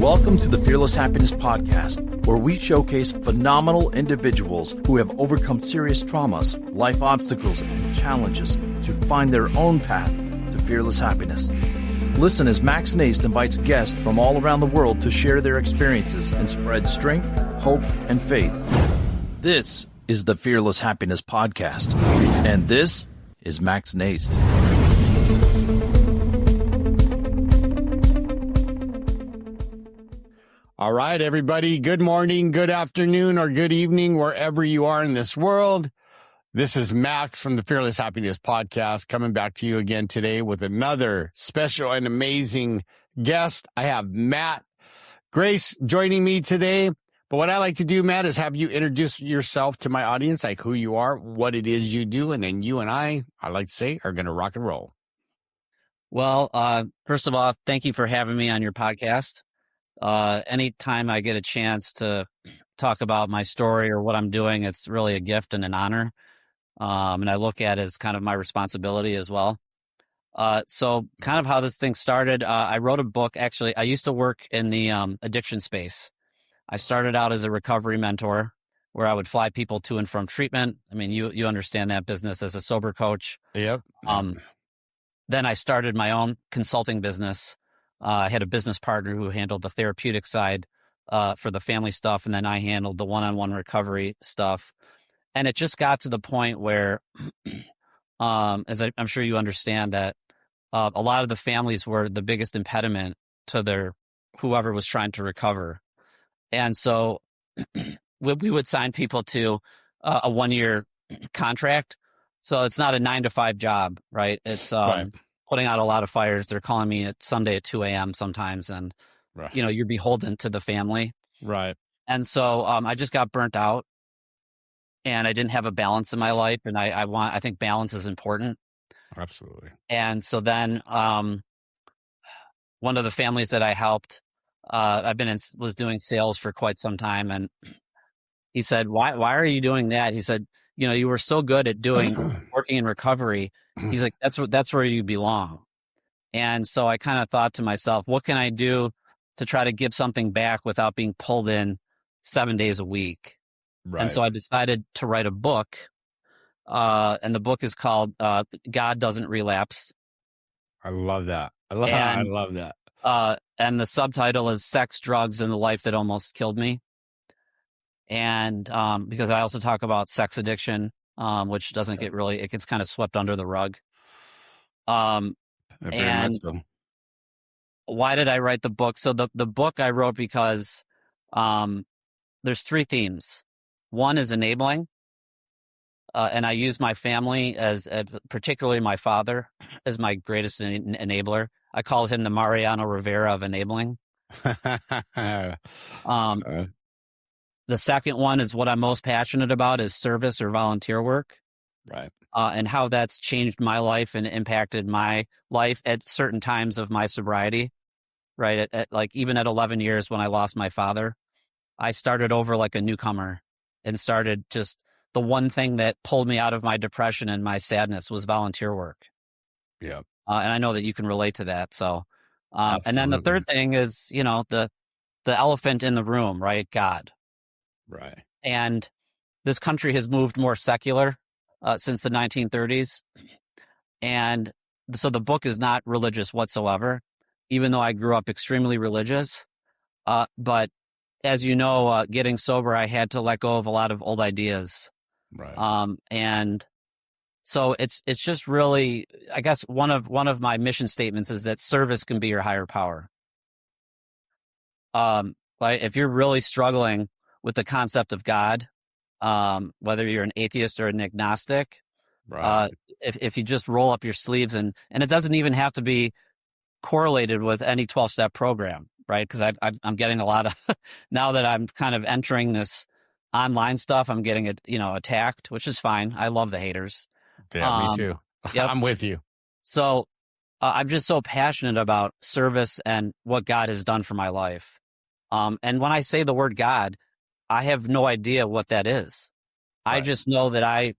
Welcome to the Fearless Happiness Podcast, where we showcase phenomenal individuals who have overcome serious traumas, life obstacles, and challenges to find their own path to fearless happiness. Listen as Max Naist invites guests from all around the world to share their experiences and spread strength, hope, and faith. This is the Fearless Happiness Podcast, and this is Max Naist. All right, everybody. Good morning, good afternoon, or good evening, wherever you are in this world. This is Max from the Fearless Happiness Podcast, coming back to you again today with another special and amazing guest. I have Matt Grace joining me today. But what I like to do, Matt, is have you introduce yourself to my audience, like who you are, what it is you do, and then you and I like to say, are going to rock and roll. Well, first of all, thank you for having me on your podcast. Anytime I get a chance to talk about my story or what I'm doing, it's really a gift and an honor. And I look at it as kind of my responsibility as well. So kind of how this thing started, I wrote a book. Actually, I used to work in the addiction space. I started out as a recovery mentor where I would fly people to and from treatment. I mean, you understand that business as a sober coach. Yep. Then I started my own consulting business. I had a business partner who handled the therapeutic side for the family stuff, and then I handled the one-on-one recovery stuff. And it just got to the point where, as I'm sure you understand, that a lot of the families were the biggest impediment to whoever was trying to recover. And so we would sign people to a 1-year contract. So it's not a 9-to-5 job, right? It's right. Putting out a lot of fires. They're calling me at Sunday at 2 a.m. sometimes. And, Right. You're beholden to the family. Right. And so I just got burnt out and I didn't have a balance in my life. And I think balance is important. Absolutely. And so then one of the families that I helped, was doing sales for quite some time. And he said, why are you doing that? He said, you were so good at working in recovery. He's like, that's where you belong. And so I kind of thought to myself, what can I do to try to give something back without being pulled in 7 days a week? Right. And so I decided to write a book. And the book is called God Doesn't Relapse. I love that. I love that. And the subtitle is Sex, Drugs, and the Life That Almost Killed Me. And because I also talk about sex addiction, which doesn't it gets kind of swept under the rug. And why did I write the book? So the book I wrote because there's 3 themes. One is enabling. And I use my family particularly my father, as my greatest enabler. I call him the Mariano Rivera of enabling. The second one is what I'm most passionate about is service or volunteer work. Right. And how that's changed my life and impacted my life at certain times of my sobriety. Right. Like even at 11 years when I lost my father, I started over like a newcomer and started just the one thing that pulled me out of my depression and my sadness was volunteer work. Yeah. And I know that you can relate to that. So, and then the third thing is, the elephant in the room, right? God. Right. And this country has moved more secular since the 1930s. And so the book is not religious whatsoever, even though I grew up extremely religious. But as you know, getting sober, I had to let go of a lot of old ideas. Right. And so it's just really, I guess one of my mission statements is that service can be your higher power. Right? If you're really struggling with the concept of God, whether you're an atheist or an agnostic, Right. If you just roll up your sleeves and it doesn't even have to be correlated with any 12-step program, right? Because I'm getting a lot of, now that I'm kind of entering this online stuff, I'm getting attacked, which is fine. I love the haters. Yeah, me too. Yep. I'm with you. So I'm just so passionate about service and what God has done for my life. And when I say the word God, I have no idea what that is. Right. I just know that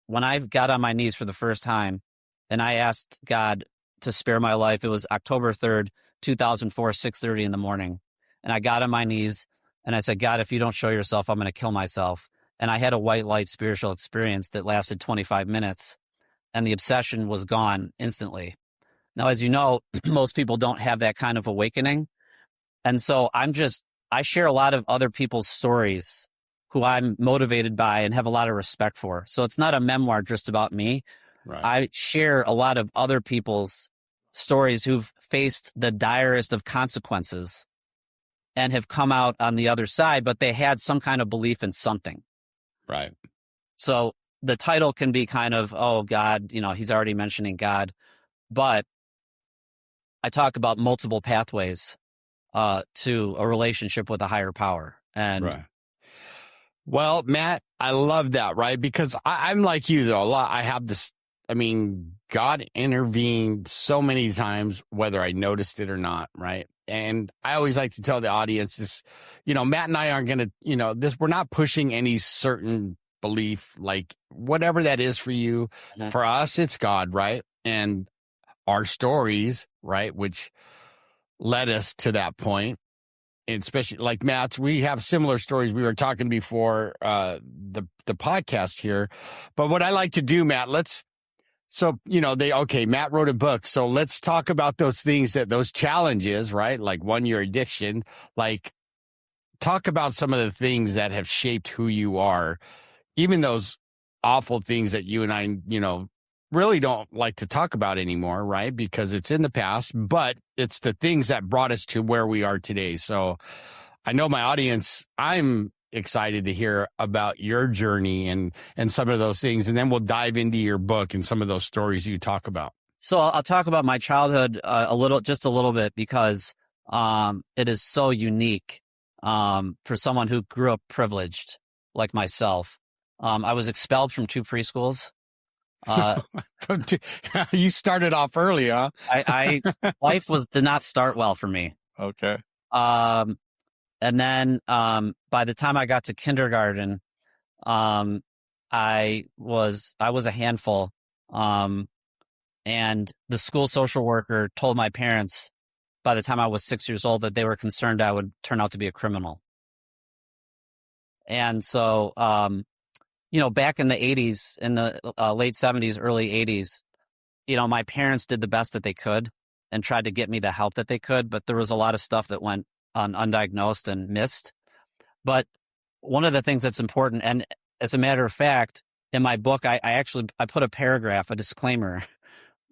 when I got on my knees for the first time and I asked God to spare my life, it was October 3rd, 2004, 6:30 in the morning. And I got on my knees and I said, God, if you don't show yourself, I'm going to kill myself. And I had a white light spiritual experience that lasted 25 minutes and the obsession was gone instantly. Now, as you know, most people don't have that kind of awakening. And so I share a lot of other people's stories who I'm motivated by and have a lot of respect for. So it's not a memoir just about me. Right. I share a lot of other people's stories who've faced the direst of consequences and have come out on the other side, but they had some kind of belief in something. Right. So the title can be kind of, oh, God, he's already mentioning God. But I talk about multiple pathways to a relationship with a higher power. And right. Well, Matt, I love that, right? Because I'm like you, though. I have this, God intervened so many times, whether I noticed it or not, right? And I always like to tell the audience this, Matt and I aren't going to, we're not pushing any certain belief, like whatever that is for you. Mm-hmm. For us, it's God, right? And our stories, right? Which led us to that point. And especially like Matt's, we have similar stories. We were talking before the podcast here. But what I like to do, Matt, Matt wrote a book. So let's talk about those things, those challenges, right? Like 1 year addiction, like talk about some of the things that have shaped who you are, even those awful things that you and I, really don't like to talk about anymore, right? Because it's in the past, but it's the things that brought us to where we are today. So I know my audience, I'm excited to hear about your journey and some of those things. And then we'll dive into your book and some of those stories you talk about. So I'll talk about my childhood just a little bit because it is so unique for someone who grew up privileged like myself. I was expelled from 2 preschools. You started off early, huh? Life did not start well for me. Okay. And then by the time I got to kindergarten, I was a handful. And the school social worker told my parents by the time I was 6 years old that they were concerned I would turn out to be a criminal. And so, back in the 80s, in the late 70s, early 80s, my parents did the best that they could and tried to get me the help that they could. But there was a lot of stuff that went undiagnosed and missed. But one of the things that's important, and as a matter of fact, in my book, I put a paragraph, a disclaimer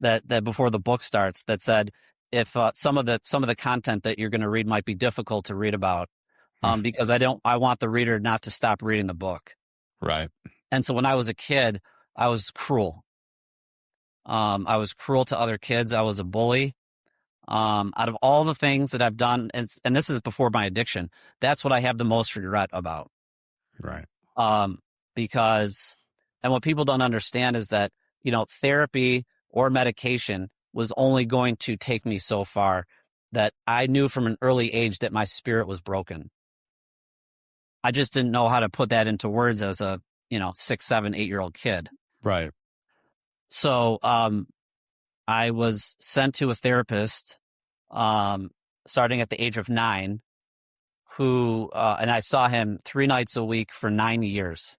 that before the book starts that said, if some of the content that you're going to read might be difficult to read about, because I want the reader not to stop reading the book. Right. And so when I was a kid, I was cruel. I was cruel to other kids. I was a bully. Out of all the things that I've done, and this is before my addiction, that's what I have the most regret about. Right. Because what people don't understand is that, therapy or medication was only going to take me so far, that I knew from an early age that my spirit was broken. I just didn't know how to put that into words as a 6, 7, 8-year-old kid. Right. So I was sent to a therapist starting at the age of 9, and I saw him 3 nights a week for 9 years.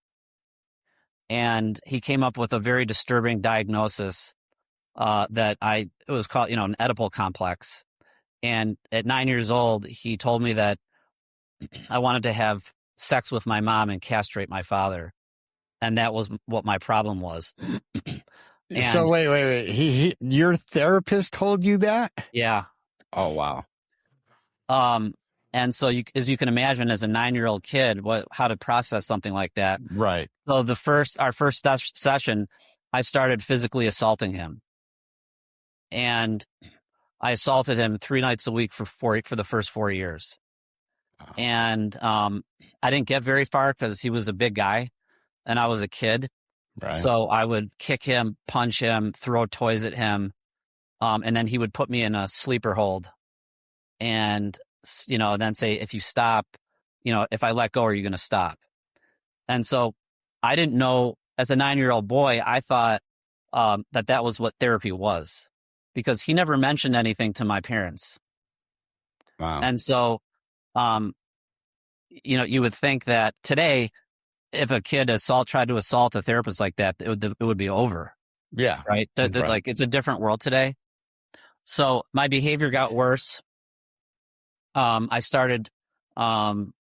And he came up with a very disturbing diagnosis that it was called, an Oedipal complex. And at 9 years old, he told me that I wanted to have sex with my mom and castrate my father. And that was what my problem was. So wait. Your therapist told you that? Yeah. Oh, wow. And so as you can imagine, as a 9-year-old kid, how to process something like that. Right. So our first session, I started physically assaulting him. And I assaulted him 3 nights a week for the first 4 years. And I didn't get very far because he was a big guy and I was a kid. Right. So I would kick him, punch him, throw toys at him. And then he would put me in a sleeper hold and, then say, if you stop, if I let go, are you going to stop? And so I didn't know, as a 9-year-old boy, I thought that was what therapy was, because he never mentioned anything to my parents. Wow. And so, you would think that today, if a kid tried to assault a therapist like that, it would be over, Yeah. right? Right. Like it's a different world today. So my behavior got worse. I started in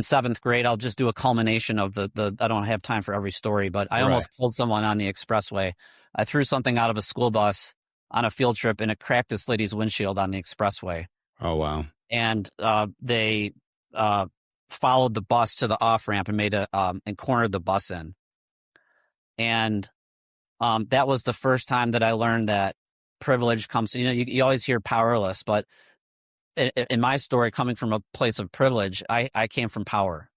seventh grade. I'll just do a culmination of the. I don't have time for every story, but I almost killed someone on the expressway. I threw something out of a school bus on a field trip, and it cracked this lady's windshield on the expressway. Oh, wow. And they followed the bus to the off ramp and and cornered the bus in. And that was the first time that I learned that privilege comes. You always hear powerless, but in my story, coming from a place of privilege, I came from power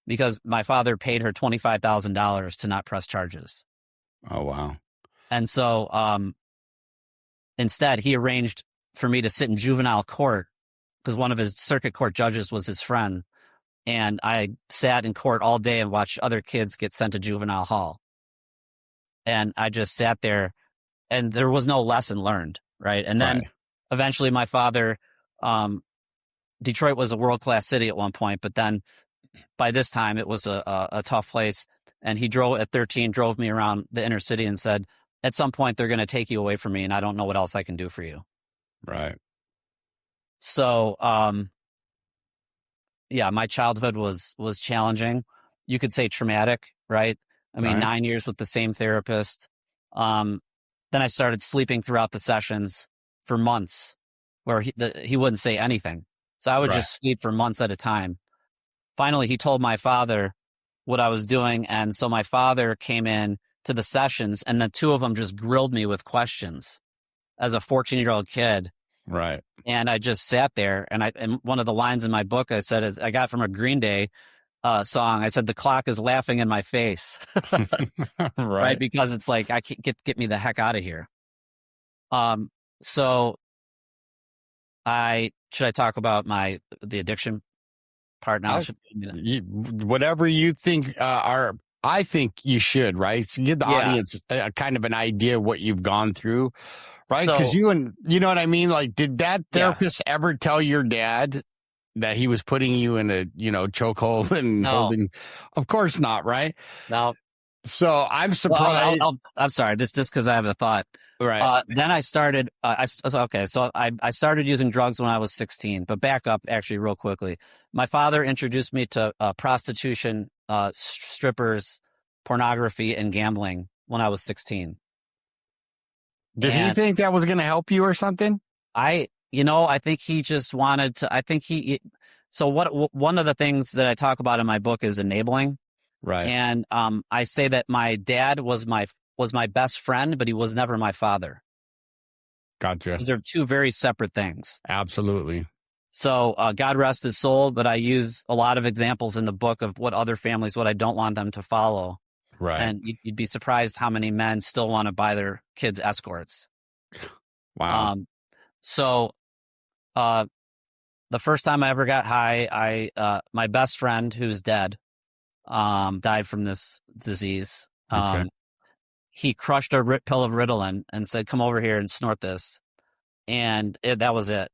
because my father paid her $25,000 to not press charges. Oh, wow. And so instead, he arranged for me to sit in juvenile court because one of his circuit court judges was his friend. And I sat in court all day and watched other kids get sent to juvenile hall. And I just sat there and there was no lesson learned, right? And then eventually my father, Detroit was a world-class city at one point, but then by this time it was a tough place. And he drove me around the inner city and said, at some point they're going to take you away from me and I don't know what else I can do for you. Right. So, yeah, my childhood was challenging. You could say traumatic, right? I mean, 9 years with the same therapist. Then I started sleeping throughout the sessions for months where he wouldn't say anything. So I would just sleep for months at a time. Finally, he told my father what I was doing. And so my father came in to the sessions and the two of them just grilled me with questions as a 14-year-old kid. Right. And I just sat there and one of the lines in my book I said is I got from a Green Day song. I said, the clock is laughing in my face. Right. Because it's like, I can't get me the heck out of here. So should I talk about the addiction part now? Whatever you think I think you should, right? So give the audience kind of an idea of what you've gone through, right? Because you know what I mean? Like, did that therapist ever tell your dad that he was putting you in a, chokehold and holding? Of course not, right? No. So I'm surprised. Well, I'm sorry, just because I have a thought. Right. Then I started, I started using drugs when I was 16, but back up actually real quickly. My father introduced me to prostitution, strippers, pornography, and gambling when I was 16. Did he think that was going to help you or something? I think he just wanted to, one of the things that I talk about in my book is enabling. Right. And I say that my dad was my best friend, but he was never my father. Gotcha. Those are two very separate things. Absolutely. So God rest his soul, but I use a lot of examples in the book of what I don't want them to follow. Right. And you'd be surprised how many men still want to buy their kids escorts. Wow. The first time I ever got high, my best friend, who's dead, died from this disease. Okay. He crushed a pill of Ritalin and said, come over here and snort this. And that was it.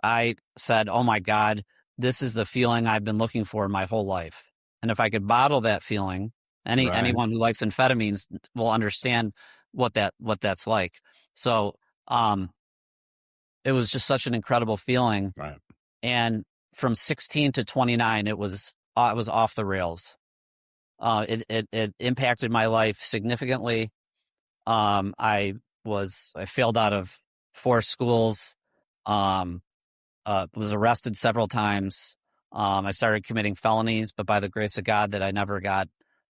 I said, oh my God, this is the feeling I've been looking for my whole life. And if I could bottle that feeling, anyone who likes amphetamines will understand what that's like. So, it was just such an incredible feeling. Right. And from 16 to 29, it was off the rails. It impacted my life significantly. I failed out of 4 schools. Was arrested several times. I started committing felonies, but by the grace of God that I never got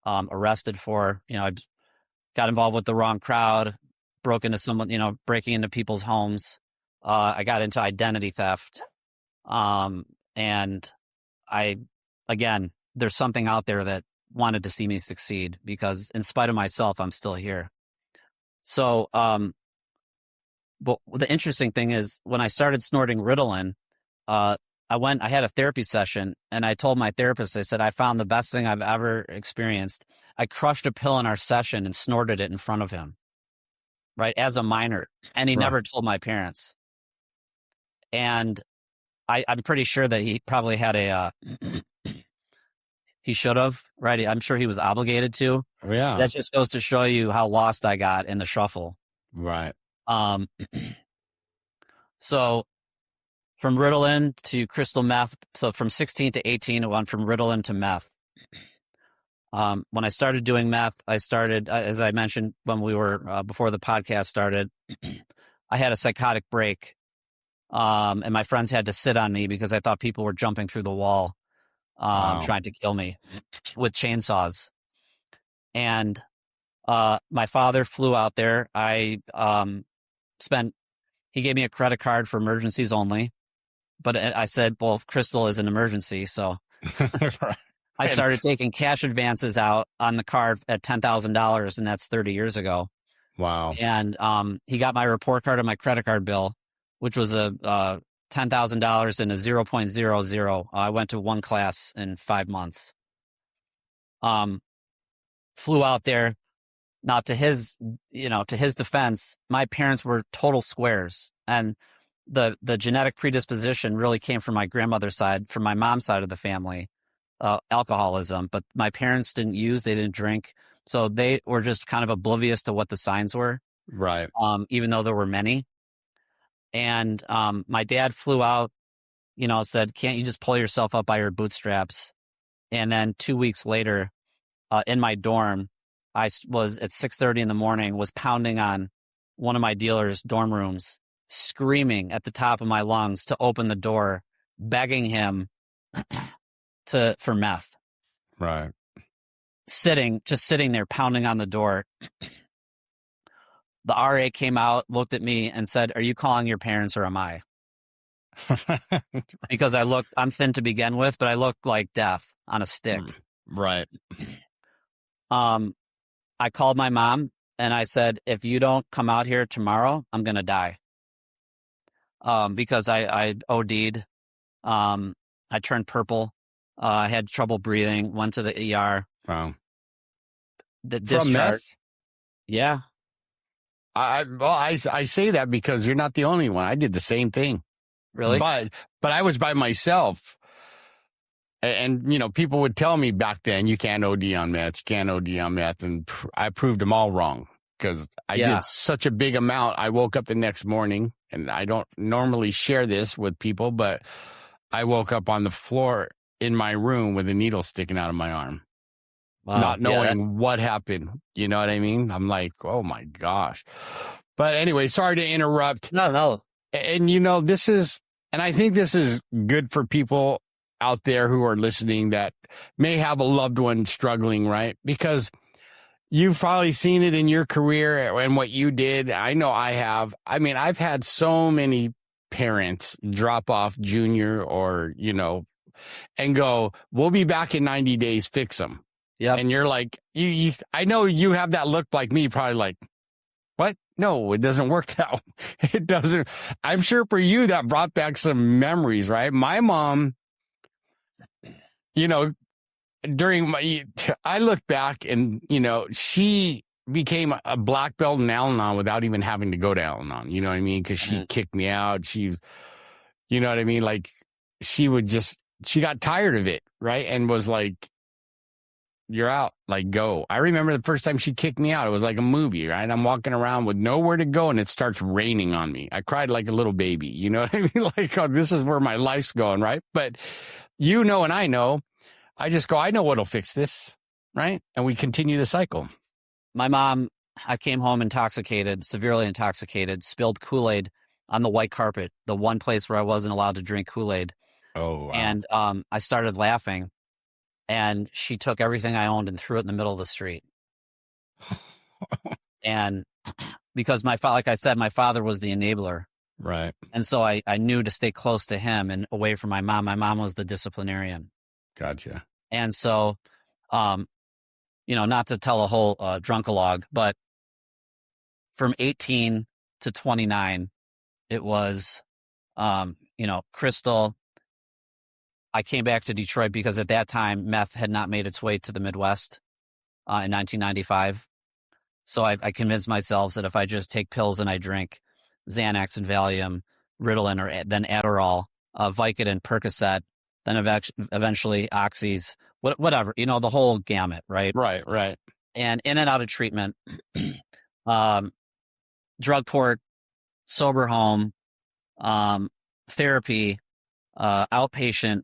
arrested for. I got involved with the wrong crowd, breaking into people's homes. I got into identity theft. And there's something out there that wanted to see me succeed because in spite of myself, I'm still here. So, but the interesting thing is when I started snorting Ritalin, I had a therapy session and I told my therapist, I said, I found the best thing I've ever experienced. I crushed a pill in our session and snorted it in front of him, right, as a minor. And he never told my parents. And I'm pretty sure that he probably had he should have, right? I'm sure he was obligated to. Yeah. That just goes to show you how lost I got in the shuffle. Right. Um, so from Ritalin to crystal meth. So from 16 to 18, it went from Ritalin to meth. When I started doing meth, I started, as I mentioned when we were before the podcast started, I had a psychotic break, and my friends had to sit on me because I thought people were jumping through the wall, Wow. trying to kill me with chainsaws. And my father flew out there. He gave me a credit card for emergencies only, but I said, well, crystal is an emergency, so. Right. I started taking cash advances out on the card at $10,000, and that's 30 years ago. Wow. And he got my report card and my credit card bill, which was a $10,000 and a 0.00. I went to one class in 5 months. Flew out there. Now, to his defense, my parents were total squares, and the genetic predisposition really came from my grandmother's side, from my mom's side of the family. Alcoholism, but my parents didn't use, they didn't drink. So they were just kind of oblivious to what the signs were. Right. Even though there were many. And my dad flew out, said, can't you just pull yourself up by your bootstraps? And then 2 weeks later, in my dorm, I was at 6:30 in the morning, was pounding on one of my dealer's dorm rooms, screaming at the top of my lungs to open the door, begging him for meth. Right. Just sitting there pounding on the door. The RA came out, looked at me and said, are you calling your parents or am I? Because I'm thin to begin with, but I look like death on a stick. Right. I called my mom and I said, if you don't come out here tomorrow, I'm going to die. Because I OD'd. I turned purple. I had trouble breathing, went to the ER. Wow. The From discharge. meth? Yeah. I say that because you're not the only one. I did the same thing. Really? But I was by myself. And, people would tell me back then, you can't OD on meth, you can't OD on meth. And I proved them all wrong because I did such a big amount. I woke up the next morning, and I don't normally share this with people, but I woke up on the floor in my room with a needle sticking out of my arm. Wow. Not knowing what happened. You know what I mean? I'm like, oh my gosh. But anyway, sorry to interrupt. No. And and I think this is good for people out there who are listening that may have a loved one struggling, right? Because you've probably seen it in your career and what you did. I know I have. I mean, I've had so many parents drop off junior or, and go, we'll be back in 90 days, fix them. Yeah. And you're like, I know you have that look like me, probably like, what? No, it doesn't work that way. It doesn't. I'm sure for you that brought back some memories, right? My mom, I look back and, she became a black belt in Al-Anon without even having to go to Al-Anon. You know what I mean? Because she kicked me out. You know what I mean? Like she got tired of it, right? And was like, you're out, like go. I remember the first time she kicked me out. It was like a movie, right? I'm walking around with nowhere to go and it starts raining on me. I cried like a little baby. You know what I mean? Like, oh, this is where my life's going, right? But and I know, I just go, I know what'll fix this, right? And we continue the cycle. My mom, I came home intoxicated, severely intoxicated, spilled Kool-Aid on the white carpet, the one place where I wasn't allowed to drink Kool-Aid. Oh, wow. And I started laughing, and she took everything I owned and threw it in the middle of the street. And because like I said, my father was the enabler. Right. And so I knew to stay close to him and away from my mom. My mom was the disciplinarian. Gotcha. And so, not to tell a whole drunkalogue, but from 18 to 29, it was, crystal. I came back to Detroit because at that time, meth had not made its way to the Midwest in 1995. So I convinced myself that if I just take pills and I drink Xanax and Valium, Ritalin, or then Adderall, Vicodin, Percocet, then eventually oxys, whatever, the whole gamut, right? Right. And in and out of treatment, drug court, sober home, therapy, outpatient,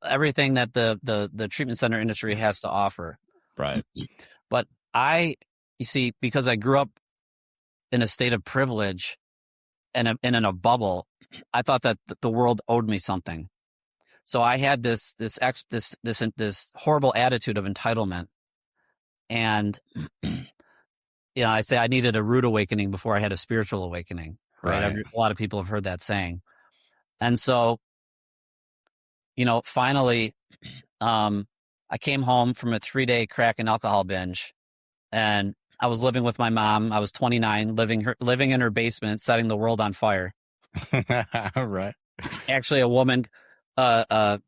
everything that the treatment center industry has to offer. Right. But you see, because I grew up in a state of privilege and in a bubble, I thought that the world owed me something. So I had this horrible attitude of entitlement, and I say I needed a rude awakening before I had a spiritual awakening. Right? A lot of people have heard that saying, and so finally, I came home from a 3-day crack and alcohol binge, and I was living with my mom. I was 29, living in her basement, setting the world on fire. Right. Actually, a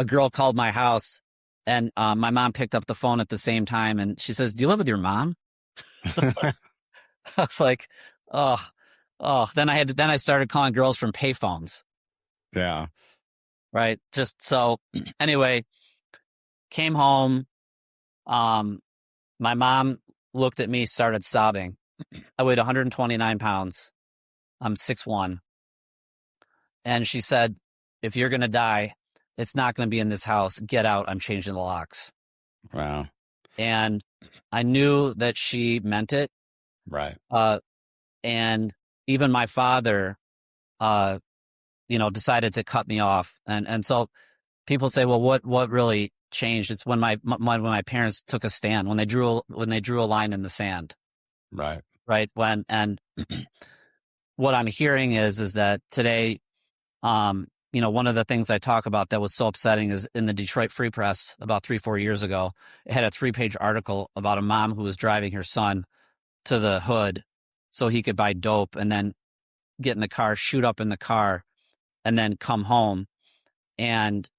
girl called my house, and my mom picked up the phone at the same time, and she says, "Do you live with your mom?" I was like, oh. Then I started calling girls from payphones. Yeah. Right. Just so anyway, came home. My mom looked at me, started sobbing. I weighed 129 pounds. I'm 6'1". And she said, "If you're going to die, it's not going to be in this house. Get out. I'm changing the locks." Wow. And I knew that she meant it. Right. And even my father, decided to cut me off. And so people say, well, what really changed? It's when my parents took a stand, when they drew a line in the sand. Right. Right. And what I'm hearing is that today, one of the things I talk about that was so upsetting is in the Detroit Free Press about 3-4 years ago, it had a 3-page article about a mom who was driving her son to the hood so he could buy dope and then get in the car, shoot up in the car, and then come home. And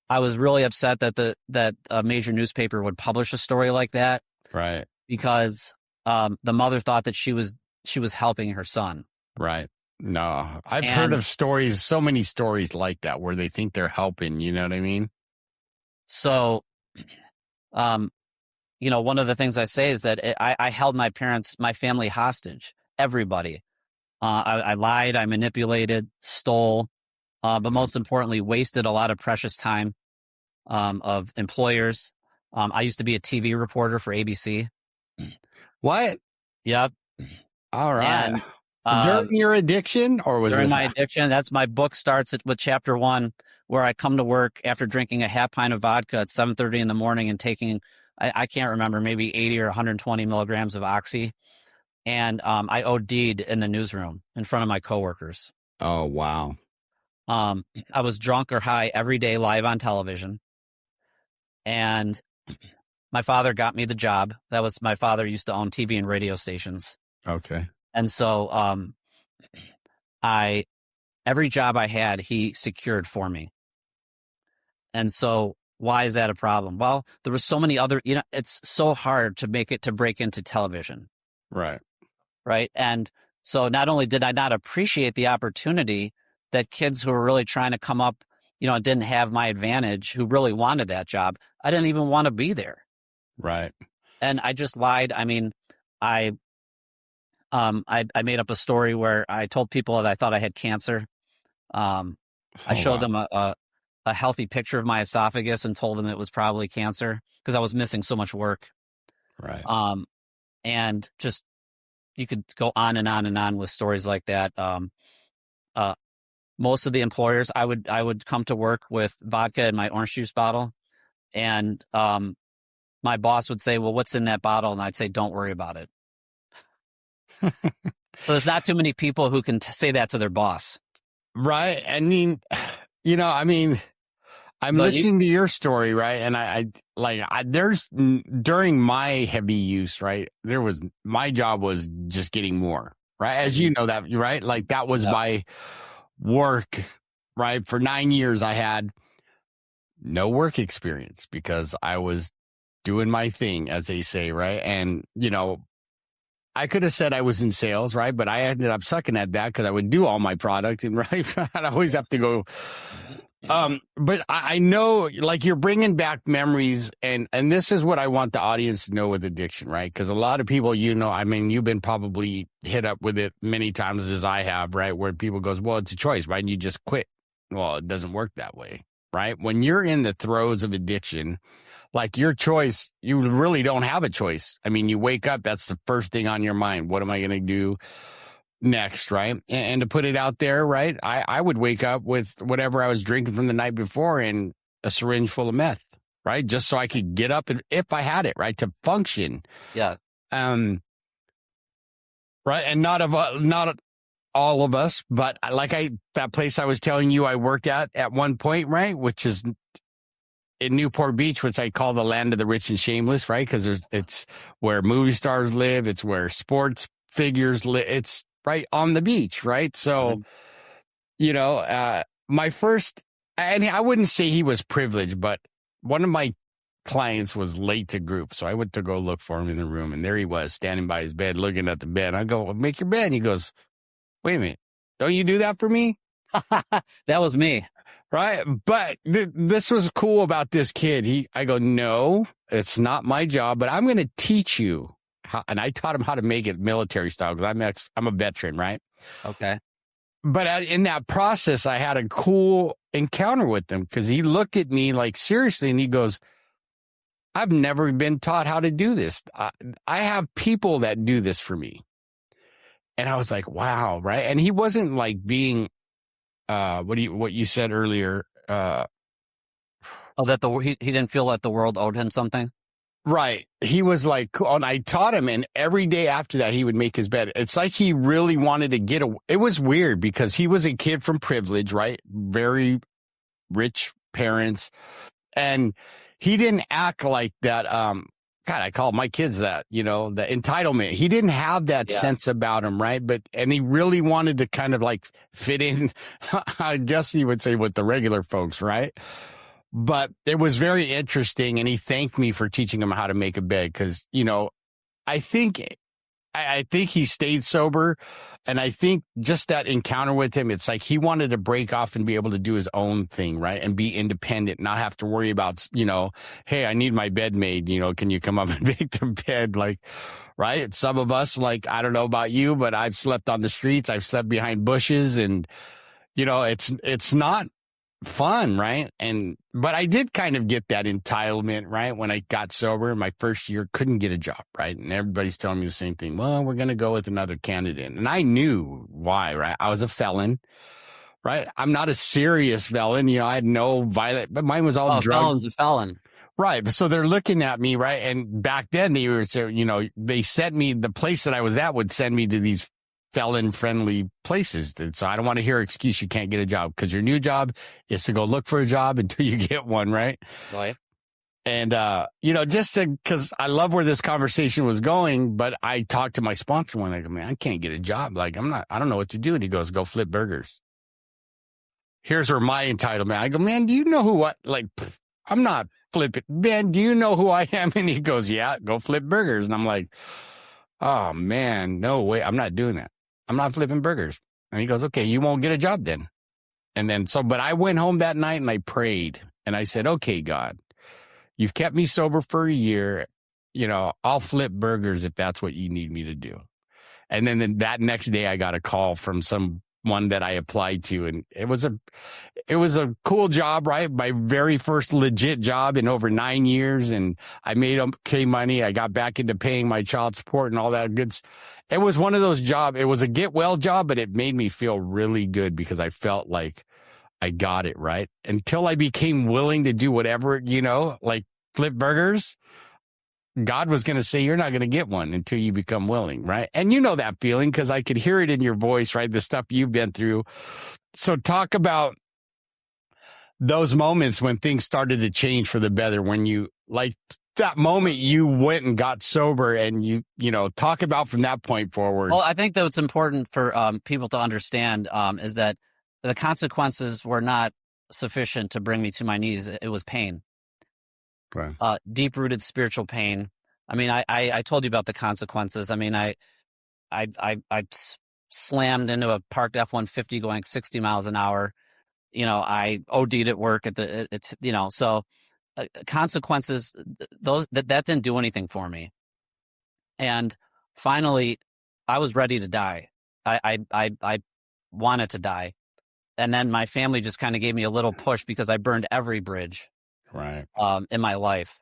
I was really upset that a major newspaper would publish a story like that. Right. Because the mother thought that she was helping her son. Right. No, I've heard of stories, so many stories like that where they think they're helping, you know what I mean? So, one of the things I say is that I held my family hostage, everybody. I lied, I manipulated, stole, but most importantly, wasted a lot of precious time of employers. I used to be a TV reporter for ABC. What? Yep. All right. And, during your addiction, or was during this my addiction? That's my book starts with chapter 1, where I come to work after drinking a half pint of vodka at 7:30 in the morning and taking, I can't remember, maybe 80 or 120 milligrams of oxy. And I OD'd in the newsroom in front of my coworkers. Oh, wow. I was drunk or high every day live on television. And my father got me the job. My father used to own TV and radio stations. Okay. And so every job I had, he secured for me. And so why is that a problem? Well, there were so many other, it's so hard to break into television. Right. Right. And so not only did I not appreciate the opportunity that kids who were really trying to come up, didn't have my advantage, who really wanted that job, I didn't even want to be there. Right. And I just lied. I mean, I made up a story where I told people that I thought I had cancer. I showed them a healthy picture of my esophagus and told them it was probably cancer because I was missing so much work. Right. And just, you could go on and on and on with stories like that. Most of the employers, I would come to work with vodka in my orange juice bottle, and my boss would say, "Well, what's in that bottle?" And I'd say, "Don't worry about it." So there's not too many people who can say that to their boss. Right. I mean, I'm listening to your story, right? And there's during my heavy use, right? My job was just getting more, right? As you know that, right? Like that was my work, right? For 9 years, I had no work experience because I was doing my thing, as they say, right? And, I could have said I was in sales, right? But I ended up sucking at that because I would do all my product and right. I'd always have to go. But I know like you're bringing back memories and this is what I want the audience to know with addiction, right? Because a lot of people, I mean, you've been probably hit up with it many times as I have, right? Where people goes, well, it's a choice. Why didn't you just quit? Well, it doesn't work that way, right? When you're in the throes of addiction, like your choice, you really don't have a choice. I mean, you wake up, that's the first thing on your mind. What am I going to do next, right? And to put it out there, right? I would wake up with whatever I was drinking from the night before and a syringe full of meth, right? Just so I could get up and if I had it, right, to function. Yeah. Right. And not all of us, but that place I was telling you I worked at one point, right? Which is in Newport Beach, which I call the land of the rich and shameless, right? Because it's where movie stars live. It's where sports figures live. It's right on the beach, right? So, my first, and I wouldn't say he was privileged, but one of my clients was late to group. So I went to go look for him in the room. And there he was standing by his bed, looking at the bed. I go, well, make your bed. And he goes, wait a minute. Don't you do that for me? That was me. Right. But this was cool about this kid. I go, no, it's not my job, but I'm going to teach you. And I taught him how to make it military style because I'm a veteran, right? Okay. But in that process, I had a cool encounter with him because he looked at me like seriously and he goes, I've never been taught how to do this. I have people that do this for me. And I was like, wow, right? And he wasn't like being, what you said earlier. That he didn't feel that the world owed him something. Right. He was like, and I taught him, and every day after that, he would make his bed. It's like he really wanted to it was weird because he was a kid from privilege, right? Very rich parents. And he didn't act like that. God, I call my kids that, the entitlement. He didn't have that sense about him, right? And he really wanted to kind of like fit in, I guess you would say, with the regular folks, right? But it was very interesting, and he thanked me for teaching him how to make a bed because, I think he stayed sober, and I think just that encounter with him, it's like he wanted to break off and be able to do his own thing, right, and be independent, not have to worry about, hey, I need my bed made, can you come up and make the bed, like, right? Some of us, like, I don't know about you, but I've slept on the streets, I've slept behind bushes, and, it's not fun, right? But I did kind of get that entitlement, right? When I got sober, my first year, couldn't get a job, right? And everybody's telling me the same thing. Well, we're going to go with another candidate. And I knew why, right? I was a felon, right? I'm not a serious felon. I had no violent, but mine was all drug. Felon's a felon. Right. So they're looking at me, right? And back then they were, they sent me, the place that I was at would send me to these felon-friendly places. So I don't want to hear an excuse you can't get a job because your new job is to go look for a job until you get one, right? Right. And, just because I love where this conversation was going, but I talked to my sponsor one. I go, man, I can't get a job. Like, I don't know what to do. And he goes, go flip burgers. Here's where my entitlement. I go, man, do you know who I'm not flipping. Ben, do you know who I am? And he goes, yeah, go flip burgers. And I'm like, oh man, no way. I'm not doing that. I'm not flipping burgers. And he goes, okay, you won't get a job then. And then, but I went home that night and I prayed and I said, okay, God, you've kept me sober for a year. I'll flip burgers if that's what you need me to do. And then that next day I got a call from someone that I applied to, and it was a cool job, right? My very first legit job in over 9 years. And I made okay money. I got back into paying my child support and all that good. It was one of those jobs. It was a get well job, but it made me feel really good because I felt like I got it right until I became willing to do whatever, like flip burgers. God was going to say, you're not going to get one until you become willing, right? And you know that feeling because I could hear it in your voice, right? The stuff you've been through. So talk about those moments when things started to change for the better, when you, like that moment you went and got sober and you talk about from that point forward. Well, I think that what's important for people to understand is that the consequences were not sufficient to bring me to my knees. It was pain. Right. Deep-rooted spiritual pain. I mean, I told you about the consequences. I mean, slammed into a parked F-150 going 60 miles an hour. I OD'd at work so consequences, that didn't do anything for me. And finally, I was ready to die. I wanted to die. And then my family just kind of gave me a little push because I burned every bridge in my life.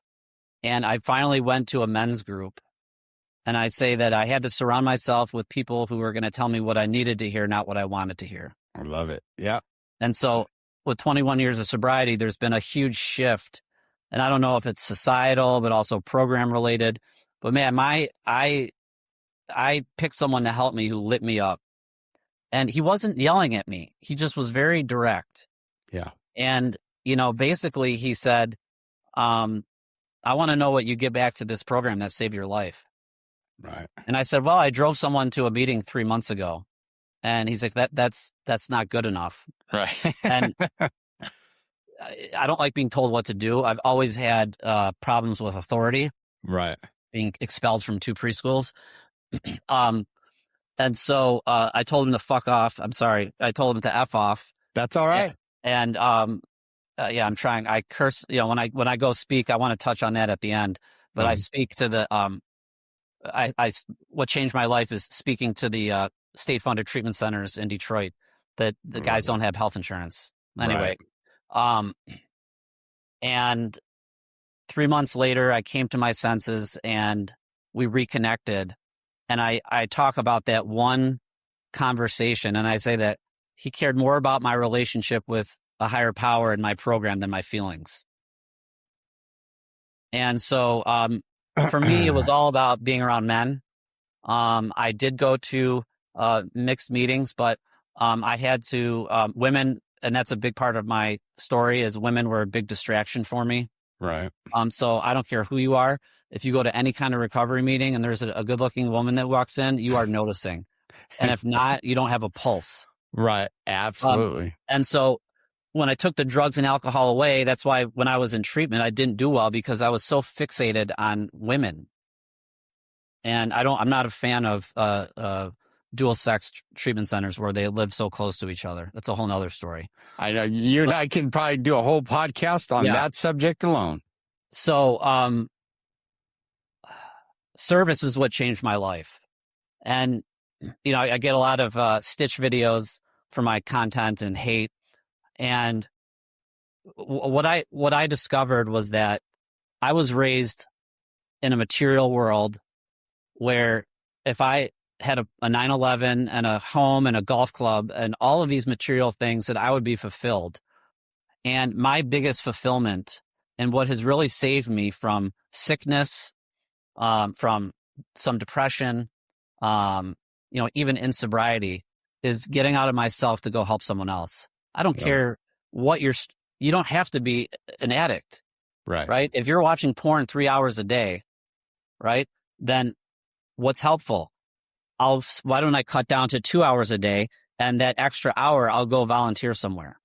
And I finally went to a men's group. And I say that I had to surround myself with people who were going to tell me what I needed to hear, not what I wanted to hear. I love it. Yeah. And so with 21 years of sobriety, there's been a huge shift. And I don't know if it's societal, but also program related. But man, I picked someone to help me who lit me up. And he wasn't yelling at me. He just was very direct. Yeah. And, basically he said, I want to know what you give back to this program that saved your life. Right. And I said, well, I drove someone to a meeting 3 months ago. And he's like, that's not good enough. Right. And I don't like being told what to do. I've always had problems with authority. Right. Being expelled from 2 preschools. And so I told him to fuck off. I'm sorry. I told him to F off. That's all right. And I'm trying. I curse, when I go speak, I want to touch on that at the end. But I speak to the what changed my life is speaking to the state-funded treatment centers in Detroit that the guys don't have health insurance. Anyway, and 3 months later, I came to my senses and we reconnected. And I talk about that one conversation, and I say that he cared more about my relationship with a higher power in my program than my feelings. And so for me, it was all about being around men. I did go to mixed meetings, but I had to women, and that's a big part of my story, is women were a big distraction for me. Right. So I don't care who you are. If you go to any kind of recovery meeting and there's a good-looking woman that walks in, you are noticing. And if not, you don't have a pulse. Right. Absolutely. And so when I took the drugs and alcohol away, that's why when I was in treatment, I didn't do well because I was so fixated on women. And I'm not a fan of dual sex treatment centers where they live so close to each other. That's a whole nother story. I know you and I can probably do a whole podcast on that subject alone. So, service is what changed my life. And, I get a lot of stitch videos for my content and hate. And what I discovered was that I was raised in a material world where if I had a 911 and a home and a golf club and all of these material things, that I would be fulfilled. And my biggest fulfillment and what has really saved me from sickness, from some depression, even in sobriety, is getting out of myself to go help someone else. I don't care what you don't have to be an addict. Right. If you're watching porn 3 hours a day, right, then what's helpful? Why don't I cut down to 2 hours a day, and that extra hour I'll go volunteer somewhere?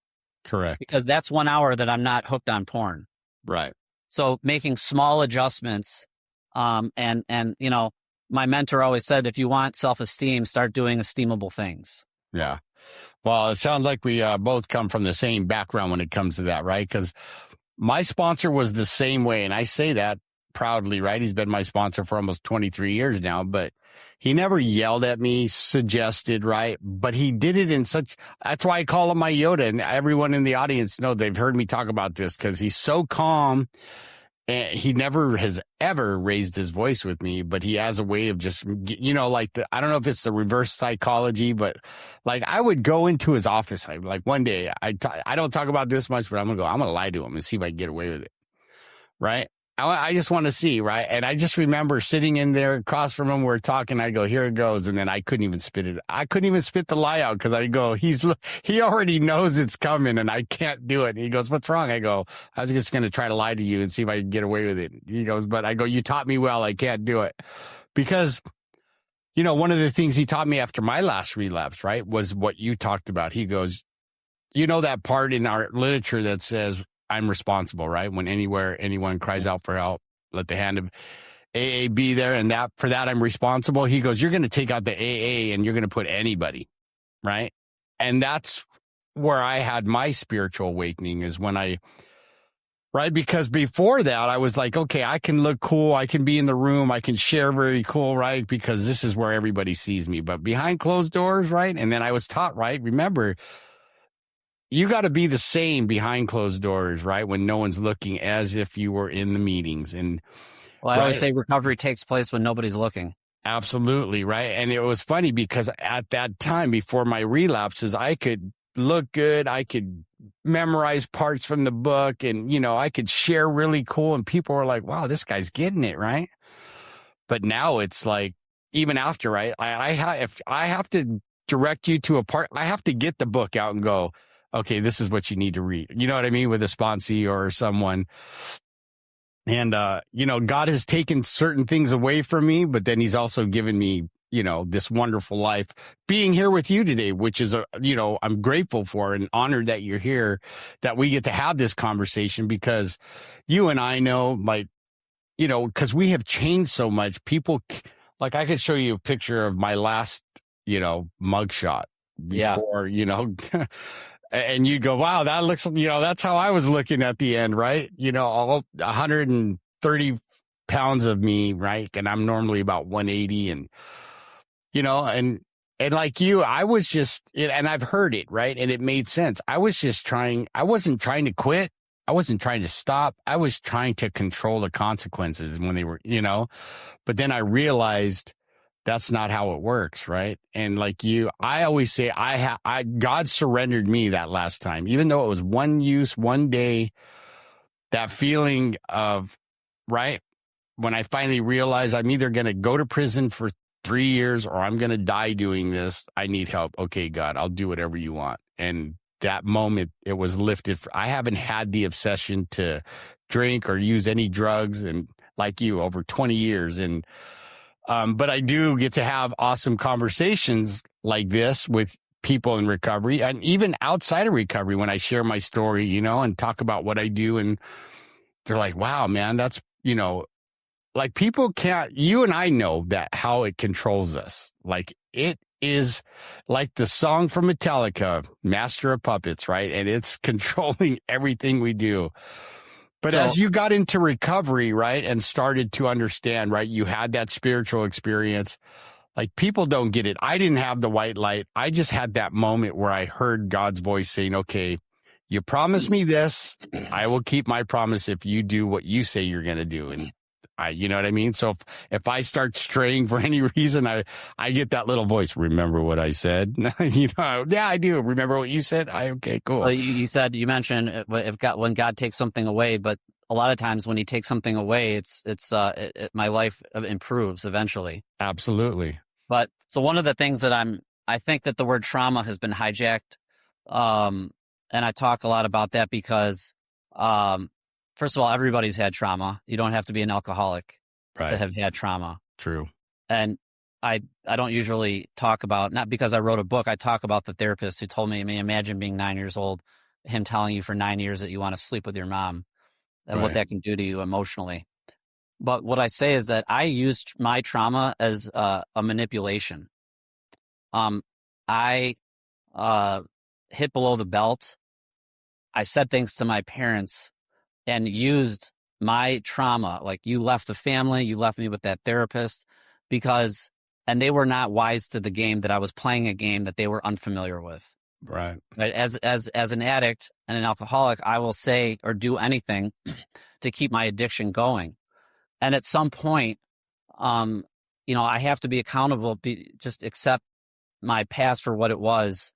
Correct. Because that's 1 hour that I'm not hooked on porn. Right. So making small adjustments, and my mentor always said, if you want self-esteem, start doing esteemable things. Yeah. Well, it sounds like we both come from the same background when it comes to that, right? Because my sponsor was the same way, and I say that proudly, right? He's been my sponsor for almost 23 years now, but he never yelled at me, suggested, right? But he did it in that's why I call him my Yoda, and everyone in the audience know they've heard me talk about this because he's so calm. And he never has ever raised his voice with me, but he has a way of just, I don't know if it's the reverse psychology, but like I would go into his office. Like one day, I don't talk about this much, but I'm going to lie to him and see if I can get away with it. Right. I just want to see. Right. And I just remember sitting in there across from him, we're talking. I go, here it goes. And then I couldn't even spit it. I couldn't even spit the lie out because I go, he already knows it's coming and I can't do it. And he goes, what's wrong? I go, I was just going to try to lie to you and see if I can get away with it. He goes, but I go, you taught me well. I can't do it because, one of the things he taught me after my last relapse, right, was what you talked about. He goes, that part in our literature that says, I'm responsible, right? When anyone cries out for help, let the hand of, AAB there, and that for that I'm responsible. He goes, you're going to take out the AA and you're going to put anybody, right? And that's where I had my spiritual awakening, is when right? Because before that, I was like, okay, I can look cool. I can be in the room. I can share very cool, right? Because this is where everybody sees me. But behind closed doors, right? And then I was taught, right? Remember, you got to be the same behind closed doors, right? When no one's looking, as if you were in the meetings. And well, I always say recovery takes place when nobody's looking. Absolutely, right? And it was funny because at that time, before my relapses, I could look good. I could memorize parts from the book, and, I could share really cool. And people were like, wow, this guy's getting it, right? But now it's like, even after, right? If I have to direct you to a part, I have to get the book out and go, okay, this is what you need to read. You know what I mean? With a sponsee or someone. And, God has taken certain things away from me, but then he's also given me, this wonderful life being here with you today, which is, I'm grateful for and honored that you're here, that we get to have this conversation, because you and I know, like, because we have changed so much. People, like, I could show you a picture of my last, mugshot before, and you go, wow, that looks, that's how I was looking at the end, right? All 130 pounds of me, right? And I'm normally about 180, and, and like you, I was just, and I've heard it, right? And it made sense. I wasn't trying to quit. I wasn't trying to stop. I was trying to control the consequences when they were, but then I realized that's not how it works, right? And like you, I always say, God surrendered me that last time, even though it was one use, one day, that feeling of, right? When I finally realized I'm either going to go to prison for 3 years or I'm going to die doing this. I need help. Okay, God, I'll do whatever you want. And that moment, it was lifted. I haven't had the obsession to drink or use any drugs, and like you, over 20 years. And, but I do get to have awesome conversations like this with people in recovery, and even outside of recovery, when I share my story, and talk about what I do. And they're like, wow, man, that's, like, people can't, you and I know that how it controls us. Like, it is like the song from Metallica, Master of Puppets, right? And it's controlling everything we do. But as you got into recovery, right, and started to understand, right, you had that spiritual experience. Like, people don't get it. I didn't have the white light. I just had that moment where I heard God's voice saying, okay, you promised me this. I will keep my promise if you do what you say you're going to do. And you know what I mean? So if I start straying for any reason, I get that little voice. Remember what I said? Yeah, I do. Remember what you said? Okay, cool. Well, you mentioned when God takes something away, but a lot of times when he takes something away, my life improves eventually. Absolutely. But so one of the things that I think that the word trauma has been hijacked. And I talk a lot about that because, first of all, everybody's had trauma. You don't have to be an alcoholic to have had trauma. True. And I don't usually talk about, not because I wrote a book, I talk about the therapist who told me, imagine being 9 years old, him telling you for 9 years that you want to sleep with your mom and what that can do to you emotionally. But what I say is that I used my trauma as a manipulation. I hit below the belt. I said things to my parents and used my trauma. Like, you left the family, you left me with that therapist and they were not wise to the game, that I was playing a game that they were unfamiliar with. Right. As an addict and an alcoholic, I will say or do anything to keep my addiction going. And at some point, I have to be accountable, just accept my past for what it was.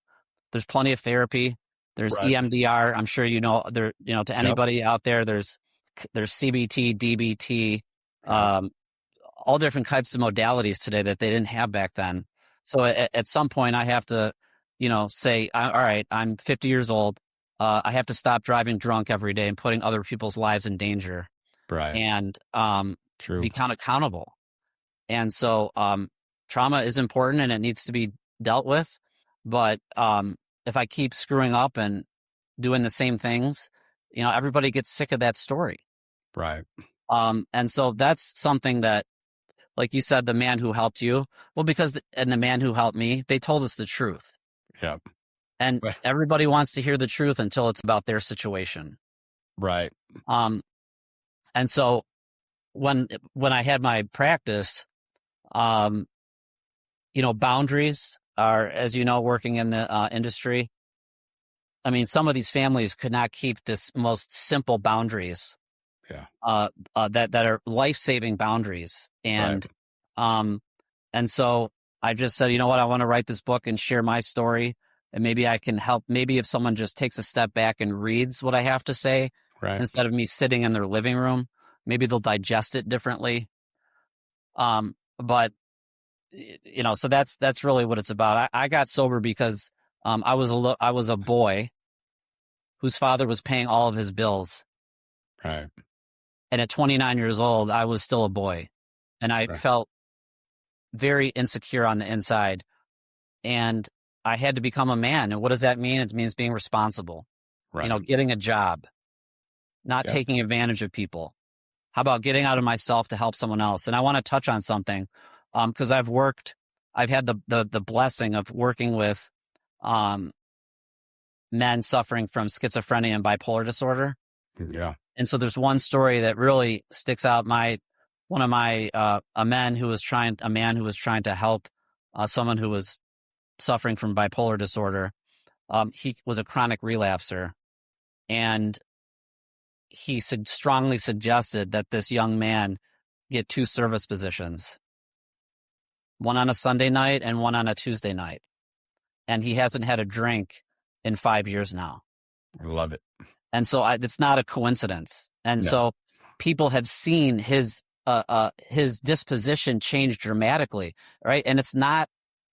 There's plenty of therapy. There's EMDR. I'm sure to anybody out there, there's CBT, DBT, all different types of modalities today that they didn't have back then. So at some point I have to, say, all right, I'm 50 years old. I have to stop driving drunk every day and putting other people's lives in danger. Right. And True. become accountable. And so trauma is important and it needs to be dealt with. But if I keep screwing up and doing the same things, everybody gets sick of that story. Right. And so that's something that, like you said, the man who helped you, well, and the man who helped me, they told us the truth. Yeah. And everybody wants to hear the truth until it's about their situation. Right. And so when I had my practice, boundaries are, as you know, working in the industry. I mean, some of these families could not keep this most simple boundaries. Yeah. That are life-saving boundaries. And, and so I just said, you know what, I want to write this book and share my story, and maybe I can help. Maybe if someone just takes a step back and reads what I have to say, instead of me sitting in their living room, maybe they'll digest it differently. But so that's really what it's about. I got sober because, I was a boy whose father was paying all of his bills. Right. And at 29 years old, I was still a boy, and I felt very insecure on the inside, and I had to become a man. And what does that mean? It means being responsible, getting a job, not taking advantage of people. How about getting out of myself to help someone else? And I want to touch on something, because I've had the blessing of working with, men suffering from schizophrenia and bipolar disorder. Yeah. And so there's one story that really sticks out. A man who was trying to help someone who was suffering from bipolar disorder. He was a chronic relapser, and he strongly suggested that this young man get 2 service positions, one on a Sunday night and one on a Tuesday night. And he hasn't had a drink in 5 years now. I love it. And so it's not a coincidence. And so people have seen his disposition change dramatically, right? And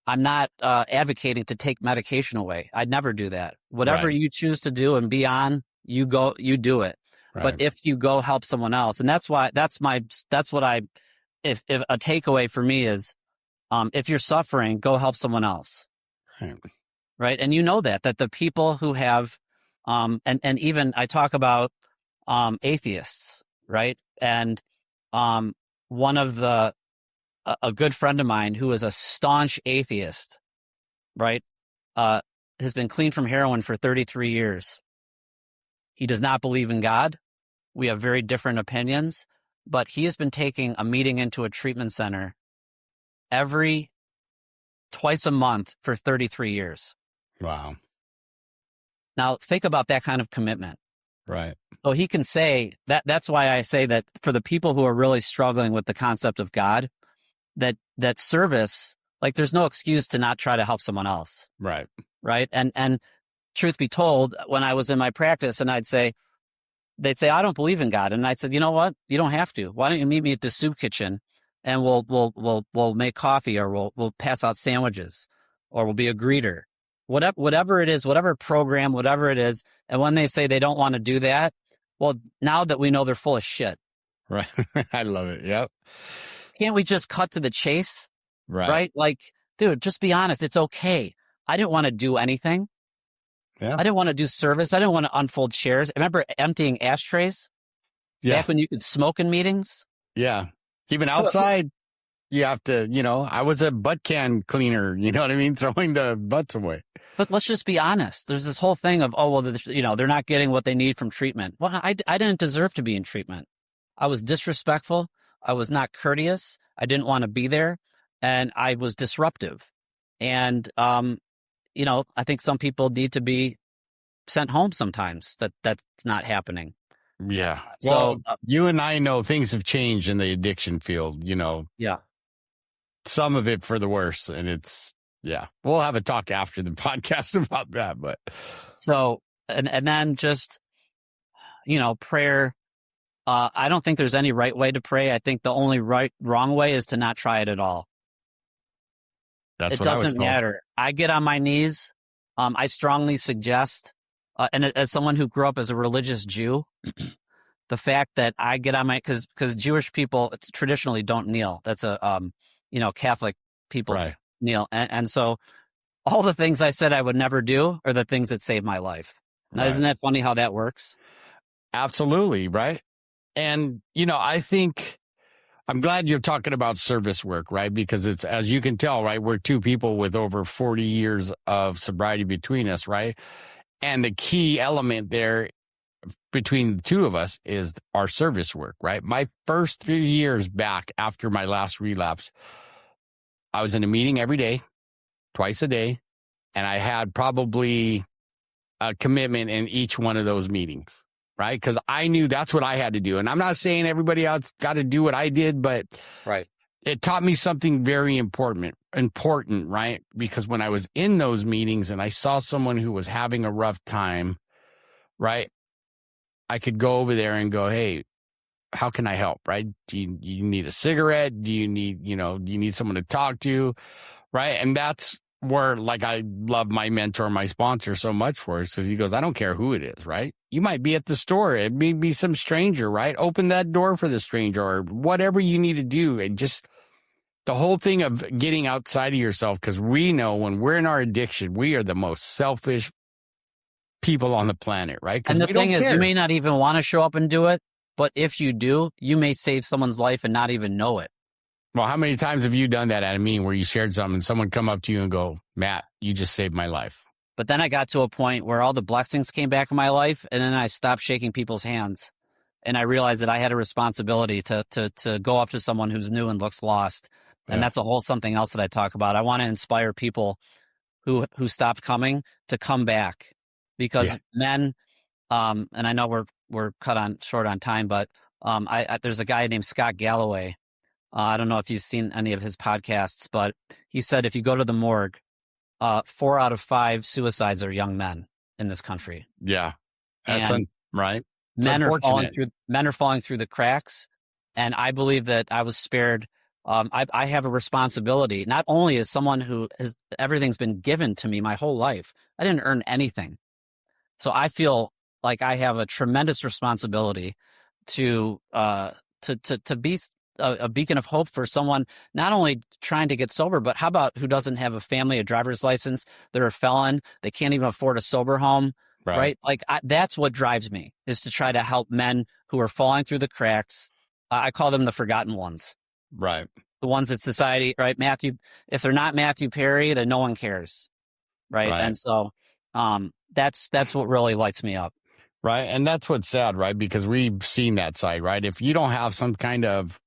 I'm not advocating to take medication away. I'd never do that. Whatever you choose to do and be on, you do it. Right. But if you go help someone else, and if a takeaway for me is, if you're suffering, go help someone else. Right. And you know that the people who have, and even I talk about, atheists, right? And, one of a good friend of mine who is a staunch atheist, right? Has been clean from heroin for 33 years. He does not believe in God. We have very different opinions, but he has been taking a meeting into a treatment center twice a month for 33 years. Wow. Now think about that kind of commitment. Right. So he can say that. That's why I say that for the people who are really struggling with the concept of God, that service, like there's no excuse to not try to help someone else. Right. Right. And truth be told, when I was in my practice and they'd say, I don't believe in God. And I said, you know what? You don't have to. Why don't you meet me at the soup kitchen and we'll make coffee, or we'll pass out sandwiches, or we'll be a greeter, whatever it is, whatever program, whatever it is. And when they say they don't want to do that, well, now that we know they're full of shit. Right. I love it. Yep. Can't we just cut to the chase? Right. Like, dude, just be honest. It's okay. I didn't want to do anything. Yeah. I didn't want to do service. I didn't want to unfold chairs. I remember emptying ashtrays back when you could smoke in meetings. Yeah. Even outside, you have to, I was a butt can cleaner, you know what I mean? Throwing the butts away. But let's just be honest. There's this whole thing of, they're not getting what they need from treatment. Well, I didn't deserve to be in treatment. I was disrespectful. I was not courteous. I didn't want to be there. And I was disruptive. And, I think some people need to be sent home sometimes. That's not happening. Yeah. So you and I know things have changed in the addiction field, Yeah. Some of it for the worse. And we'll have a talk after the podcast about that. But so, and then just, prayer. I don't think there's any right way to pray. I think the only wrong way is to not try it at all. It doesn't matter. I get on my knees. I strongly suggest, and as someone who grew up as a religious Jew, the fact that I get on because Jewish people traditionally don't kneel. That's Catholic people kneel. And so all the things I said I would never do are the things that saved my life. Now, isn't that funny how that works? Absolutely. Right. And, I think I'm glad you're talking about service work, right? Because it's, as you can tell, right, we're two people with over 40 years of sobriety between us, right? And the key element there between the two of us is our service work, right? My first 3 years back after my last relapse, I was in a meeting every day, twice a day, and I had probably a commitment in each one of those meetings, right? Because I knew that's what I had to do. And I'm not saying everybody else got to do what I did, but Right. it taught me something very important, right? Because when I was in those meetings and I saw someone who was having a rough time, right, I could go over there and go, hey, how can I help, right? Do you need a cigarette? Do you need someone to talk to, right? And that's where, like, I love my mentor, my sponsor so much for it, because he goes, I don't care who it is, right? You might be at the store. It may be some stranger, right? Open that door for the stranger or whatever you need to do. And just the whole thing of getting outside of yourself, because we know when we're in our addiction, we are the most selfish people on the planet, right? And the thing is, you may not even want to show up and do it, but if you do, you may save someone's life and not even know it. Well, how many times have you done that at a meeting where you shared something and someone come up to you and go, Matt, you just saved my life? But then I got to a point where all the blessings came back in my life, and then I stopped shaking people's hands. And I realized that I had a responsibility to go up to someone who's new and looks lost. And that's a whole something else that I talk about. I want to inspire people who stopped coming to come back, because men, and I know we're short on time, but there's a guy named Scott Galloway. I don't know if you've seen any of his podcasts, but he said if you go to the morgue, 4 out of 5 suicides are young men in this country. Yeah, that's right. Men are falling through the cracks, and I believe that I was spared. I have a responsibility, not only as someone who everything's been given to me my whole life. I didn't earn anything, so I feel like I have a tremendous responsibility to be a beacon of hope for someone not only trying to get sober, but how about who doesn't have a family, a driver's license, they're a felon, they can't even afford a sober home, right? Like that's what drives me, is to try to help men who are falling through the cracks. I call them the forgotten ones, right? The ones that society, right? If they're not Matthew Perry, then no one cares, right? And so that's what really lights me up. Right. And that's what's sad, right? Because we've seen that side, right? If you don't have some kind of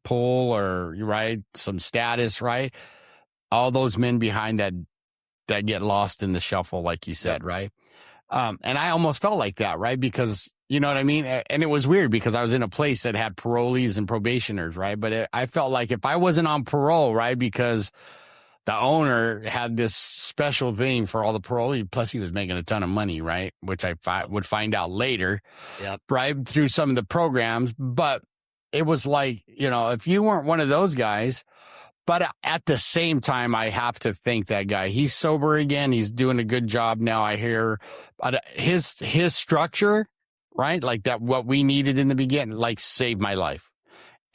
pull or, right, some status, right? All those men behind that get lost in the shuffle, like you said, right? And I almost felt like that, right? Because, you know what I mean? And it was weird because I was in a place that had parolees and probationers, right? But I felt like if I wasn't on parole, right, because the owner had this special thing for all the parolees, plus he was making a ton of money, right? Which I would find out later, right, through some of the programs. But it was like, if you weren't one of those guys, but at the same time, I have to thank that guy. He's sober again. He's doing a good job now. I hear his structure, right? Like that, what we needed in the beginning, like saved my life.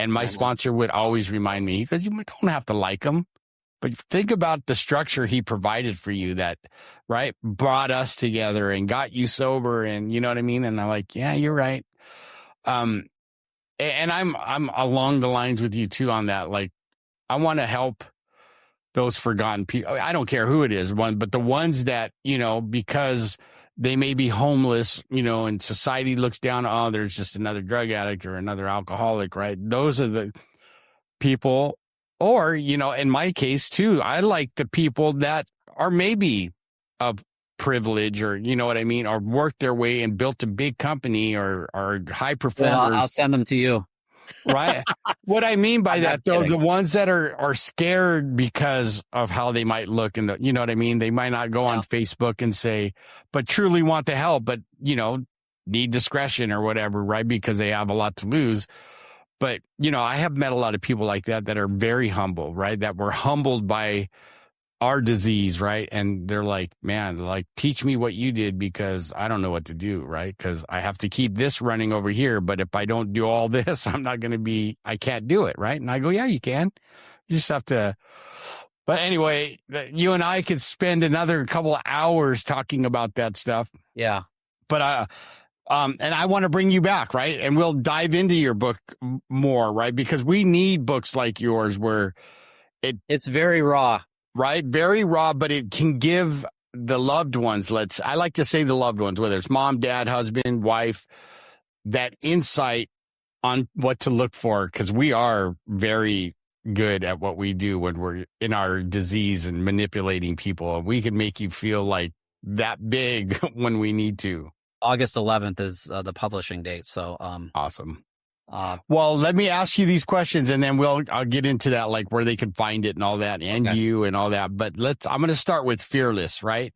And my sponsor would always remind me, because you don't have to like him. But think about the structure he provided for you that, right, brought us together and got you sober, and you know what I mean? And I'm like, yeah, you're right. And I'm along the lines with you too on that. Like, I want to help those forgotten people. I don't care who it is, but the ones that, because they may be homeless, and society looks down, oh, there's just another drug addict or another alcoholic, right? Those are the people. Or, in my case too, I like the people that are maybe of privilege, or, you know what I mean, or worked their way and built a big company or high performers. Well, I'll send them to you. Right. What I mean by that, though, the ones that are scared because of how they might look, and you know what I mean? They might not go on Facebook and say, but truly want the help, but, need discretion or whatever, right? Because they have a lot to lose. But, I have met a lot of people like that are very humble, right? That were humbled by our disease, right? And they're like, man, like, teach me what you did, because I don't know what to do, right? Because I have to keep this running over here. But if I don't do all this, I can't do it, right? And I go, yeah, you can. You just have to. But anyway, you and I could spend another couple of hours talking about that stuff. Yeah. But And I want to bring you back, right? And we'll dive into your book more, right? Because we need books like yours where it's very raw, right? Very raw, but it can give the loved ones, I like to say the loved ones, whether it's mom, dad, husband, wife, that insight on what to look for. Cause we are very good at what we do when we're in our disease and manipulating people. We can make you feel like that big when we need to. August 11th is the publishing date. So, awesome. Well, let me ask you these questions and then I'll get into that, like where they can find it and all that and okay. you and all that. But I'm going to start with fearless, right?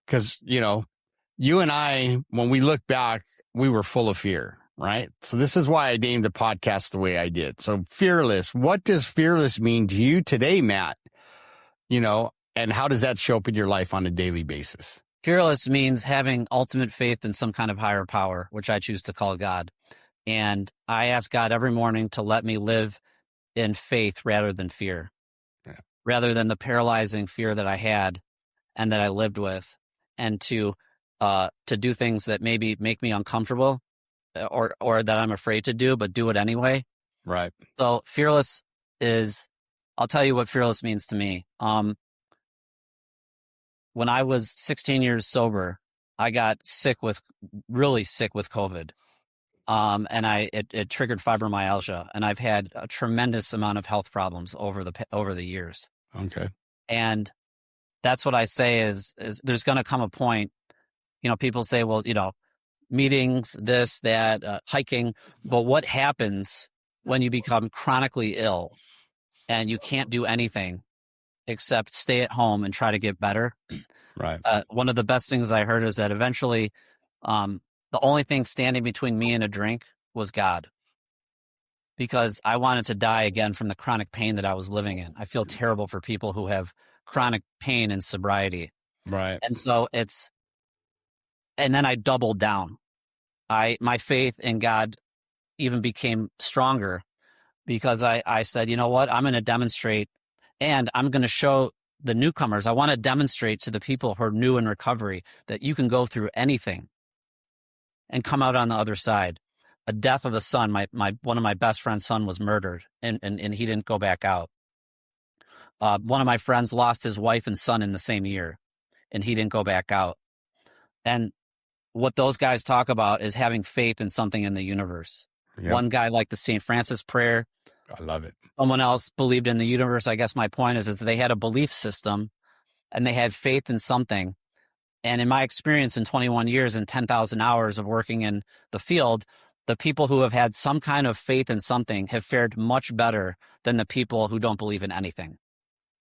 Cause you and I, when we look back, we were full of fear, right? So this is why I named the podcast the way I did. So fearless, what does fearless mean to you today, Matt? And how does that show up in your life on a daily basis? Fearless means having ultimate faith in some kind of higher power, which I choose to call God. And I ask God every morning to let me live in faith rather than fear, rather than the paralyzing fear that I had and that I lived with, and to do things that maybe make me uncomfortable or that I'm afraid to do, but do it anyway. Right. So fearless I'll tell you what fearless means to me. When I was 16 years sober, I got really sick with COVID. And it triggered fibromyalgia, and I've had a tremendous amount of health problems over the years. Okay. And that's what I say is there's going to come a point, people say, well, meetings, this, that, hiking, but what happens when you become chronically ill and you can't do anything except stay at home and try to get better? Right. One of the best things I heard is that eventually, the only thing standing between me and a drink was God, because I wanted to die again from the chronic pain that I was living in. I feel terrible for people who have chronic pain in sobriety. Right. And so and then I doubled down. My faith in God even became stronger, because I said, you know what, I'm going to demonstrate, and I'm going to show the newcomers. I want to demonstrate to the people who are new in recovery that you can go through anything and come out on the other side. A death of a son, one of my best friend's son was murdered, and he didn't go back out. One of my friends lost his wife and son in the same year, and he didn't go back out. And what those guys talk about is having faith in something in the universe. Yep. One guy liked the St. Francis prayer. I love it. Someone else believed in the universe. I guess my point is they had a belief system and they had faith in something. And in my experience in 21 years and 10,000 hours of working in the field, the people who have had some kind of faith in something have fared much better than the people who don't believe in anything.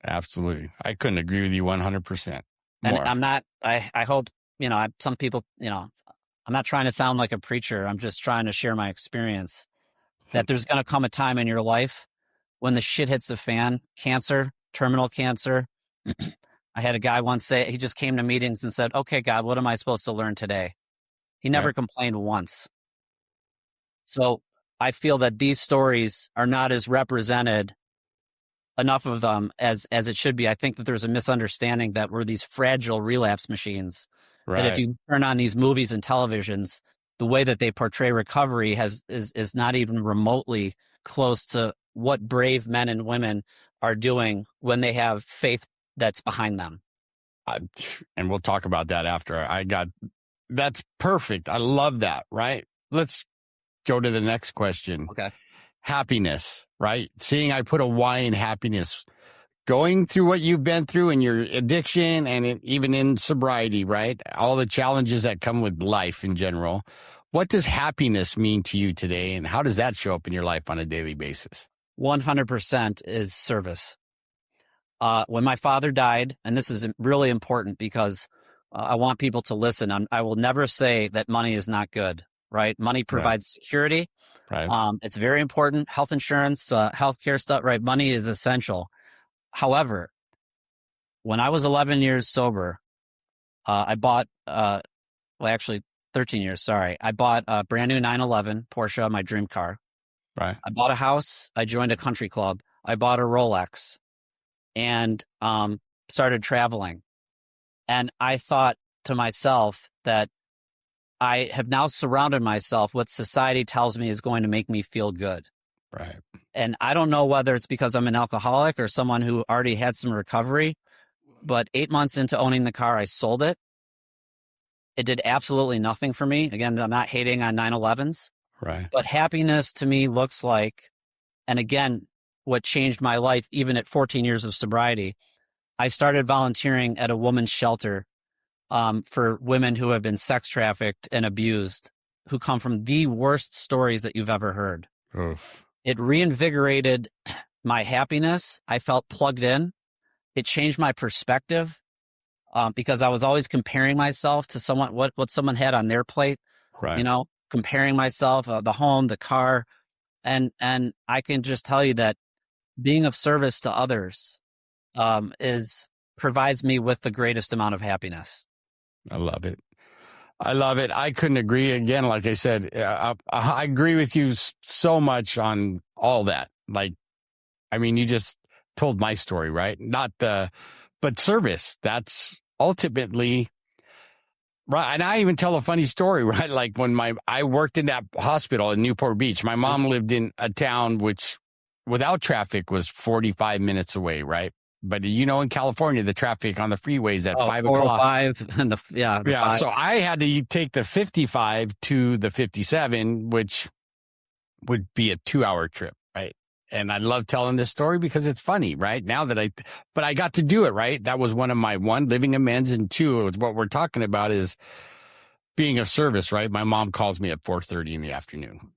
Absolutely. I couldn't agree with you 100%. And I'm not, I hope, some people, I'm not trying to sound like a preacher. I'm just trying to share my experience that there's going to come a time in your life when the shit hits the fan. Cancer, terminal cancer. I had a guy once say, he just came to meetings and said, okay, God, what am I supposed to learn today? He never complained once. So I feel that these stories are not as represented, enough of them as it should be. I think that there's a misunderstanding that we're these fragile relapse machines. Right. That if you turn on these movies and televisions, the way that they portray recovery is not even remotely close to what brave men and women are doing when they have faith that's behind them. And we'll talk about that after that's perfect. I love that. Right. Let's go to the next question. Okay. Happiness, right? Seeing I put a Y in happiness, going through what you've been through in your addiction and even in sobriety, right? All the challenges that come with life in general. What does happiness mean to you today? And how does that show up in your life on a daily basis? 100% is service. When my father died, and this is really important because I want people to listen. I will never say that money is not good, right? Money provides security. Right. It's very important. Health insurance, healthcare stuff, right? Money is essential. However, when I was 11 years sober, I bought, actually 13 years, sorry. I bought a brand new 911 Porsche, my dream car. Right. I bought a house. I joined a country club. I bought a Rolex and started traveling. And I thought to myself that I have now surrounded myself what society tells me is going to make me feel good. Right. And I don't know whether it's because I'm an alcoholic or someone who already had some recovery, but 8 months into owning the car, I sold it. It did absolutely nothing for me. Again, I'm not hating on 911s, Right. but happiness to me looks like, and again, what changed my life, even at 14 years of sobriety, I started volunteering at a woman's shelter for women who have been sex trafficked and abused, who come from the worst stories that you've ever heard. Oof. It reinvigorated my happiness. I felt plugged in. It changed my perspective because I was always comparing myself to someone, what someone had on their plate, Right. you know, comparing myself, the home, the car. And I can just tell you that being of service to others provides me with the greatest amount of happiness. I love it. I love it. I couldn't agree again. Like I said, I agree with you so much on all that. Like, I mean, you just told my story, right? But service, that's ultimately right. And I even tell a funny story, right? Like when I worked in that hospital in Newport Beach, my mom lived in a town which without traffic was 45 minutes away, right? But in California, the traffic on the freeways at 5 o'clock. 405 and the 5. So I had to take the 55 to the 57, which would be a 2-hour trip, right? And I love telling this story because it's funny, right? But I got to do it, right? That was one of my living amends, and two, what we're talking about is being of service, right? My mom calls me at 4:30 in the afternoon,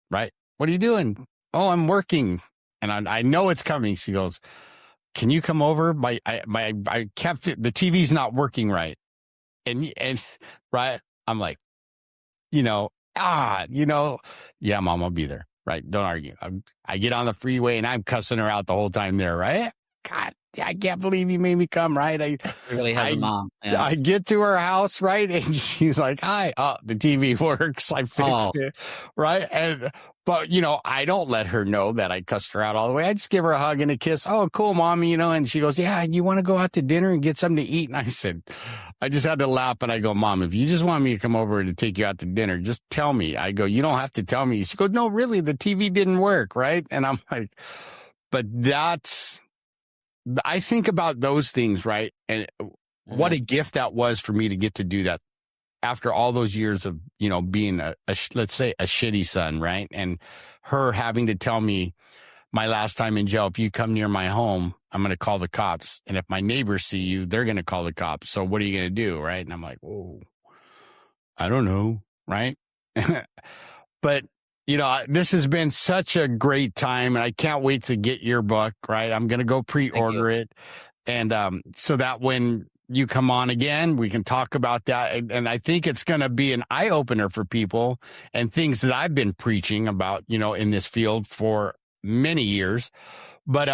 right? What are you doing? Oh, I'm working. And I know it's coming. She goes, can you come over? I kept it. The TV's not working right. And right. I'm like, yeah, mom, I'll be there. Right. Don't argue. I get on the freeway and I'm cussing her out the whole time there. Right. God, I can't believe you made me come. Right. It really has a mom. Yeah. I get to her house. Right. And she's like, hi, the TV works. I fixed it. Right. But I don't let her know that I cussed her out all the way. I just give her a hug and a kiss. Oh, cool, mom. And she goes, yeah, you want to go out to dinner and get something to eat? And I said, I just had to laugh. And I go, mom, if you just want me to come over to take you out to dinner, just tell me. I go, you don't have to tell me. She goes, no, really, the TV didn't work. Right. And I'm like, but I think about those things, right? And what a gift that was for me to get to do that after all those years of, being let's say a shitty son, right? And her having to tell me my last time in jail, if you come near my home, I'm going to call the cops. And if my neighbors see you, they're going to call the cops. So what are you going to do? Right. And I'm like, whoa, I don't know. Right. But this has been such a great time, and I can't wait to get your book, right? I'm going to go pre-order it. And so that when you come on again, we can talk about that. And I think it's going to be an eye-opener for people and things that I've been preaching about, in this field for many years. But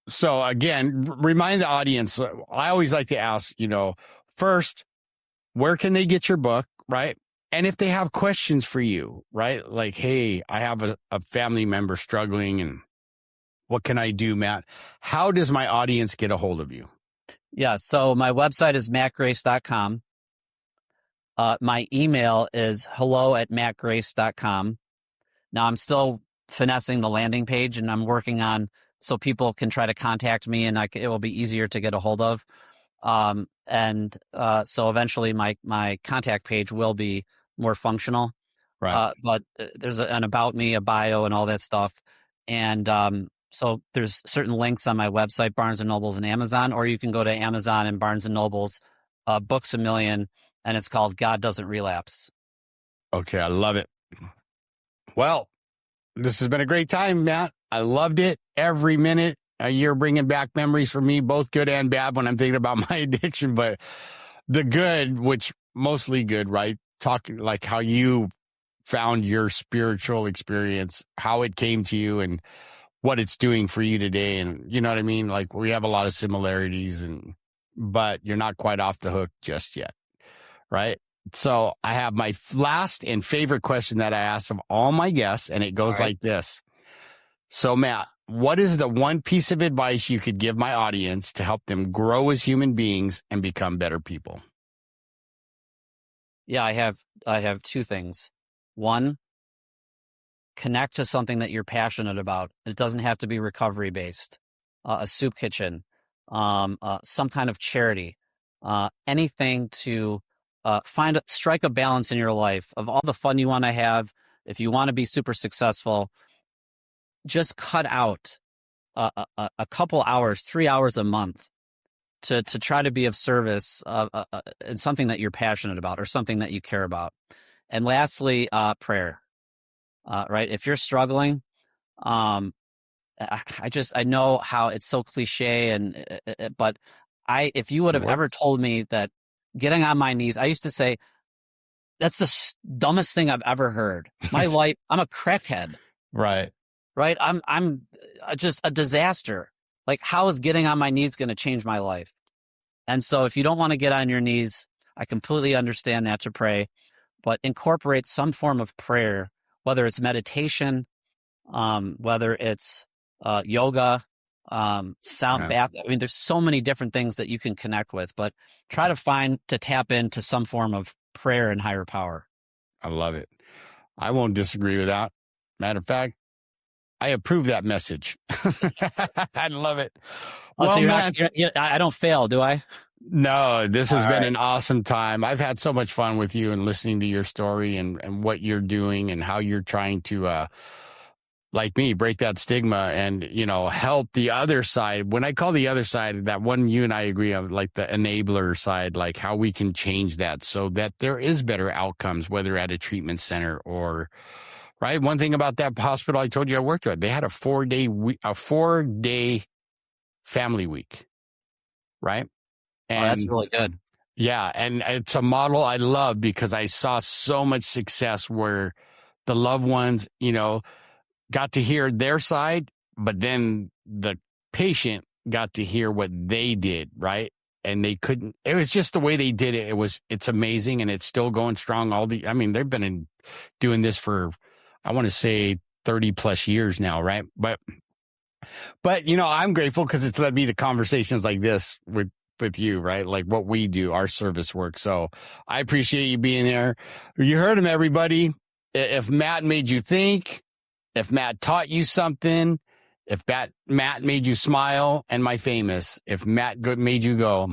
so again, remind the audience, I always like to ask, first, where can they get your book, right? And if they have questions for you, right? Like, hey, I have a family member struggling and what can I do, Matt? How does my audience get a hold of you? Yeah. So my website is mattgrace.com. My email is hello@mattgrace.com. Now I'm still finessing the landing page and I'm working on so people can try to contact me and it will be easier to get a hold of. So eventually my contact page will be more functional. Right. But there's an about me, a bio, and all that stuff. And so there's certain links on my website, Barnes and Nobles and Amazon, or you can go to Amazon and Barnes and Nobles, Books A Million, and it's called God Doesn't Relapse. Okay, I love it. Well, this has been a great time, Matt. I loved it every minute. You're bringing back memories for me, both good and bad when I'm thinking about my addiction, but the good, which mostly good, right? Talking like how you found your spiritual experience, how it came to you and what it's doing for you today. And you know what I mean? Like we have a lot of similarities but you're not quite off the hook just yet. Right. So I have my last and favorite question that I ask of all my guests, and it goes like this. So Matt, what is the one piece of advice you could give my audience to help them grow as human beings and become better people? Yeah, I have two things. One, connect to something that you're passionate about. It doesn't have to be recovery based. A soup kitchen, some kind of charity, anything to strike a balance in your life of all the fun you want to have. If you want to be super successful, just cut out a couple hours, 3 hours a month to try to be of service in something that you're passionate about or something that you care about. And lastly, prayer. Right? If you're struggling, I know how it's so cliche, but if you would have ever told me that getting on my knees, I used to say, that's the dumbest thing I've ever heard. My life, I'm a crackhead. Right. I'm just a disaster. Like, how is getting on my knees going to change my life? And so if you don't want to get on your knees, I completely understand that, to pray, but incorporate some form of prayer, whether it's meditation, whether it's yoga, sound bath. I mean, there's so many different things that you can connect with, but try to tap into some form of prayer and higher power. I love it. I won't disagree with that. Matter of fact, I approve that message. I love it. Well, so I don't fail, do I? No, this has been an awesome time. I've had so much fun with you and listening to your story and what you're doing and how you're trying to, like me, break that stigma and, help the other side. When I call the other side, that one you and I agree on, like the enabler side, like how we can change that so that there is better outcomes, whether at a treatment center or, right? One thing about that hospital I told you I worked with, they had a 4-day family week, right? And that's really good. Yeah. And it's a model I love because I saw so much success where the loved ones, got to hear their side, but then the patient got to hear what they did, right? And it was just the way they did it. It's amazing and it's still going strong. They've been doing this for, I want to say 30 plus years now, right? But I'm grateful because it's led me to conversations like this with you, right? Like what we do, our service work. So I appreciate you being there. You heard him, everybody. If Matt made you think, if Matt taught you something, if Matt made you smile, and my famous, if Matt made you go,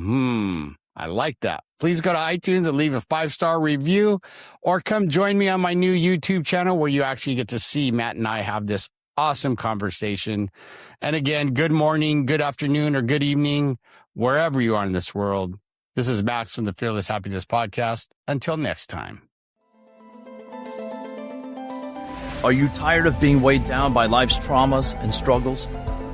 I like that. Please go to iTunes and leave a 5-star review or come join me on my new YouTube channel where you actually get to see Matt and I have this awesome conversation. And again, good morning, good afternoon, or good evening, wherever you are in this world. This is Max from the Fearless Happiness Podcast. Until next time. Are you tired of being weighed down by life's traumas and struggles?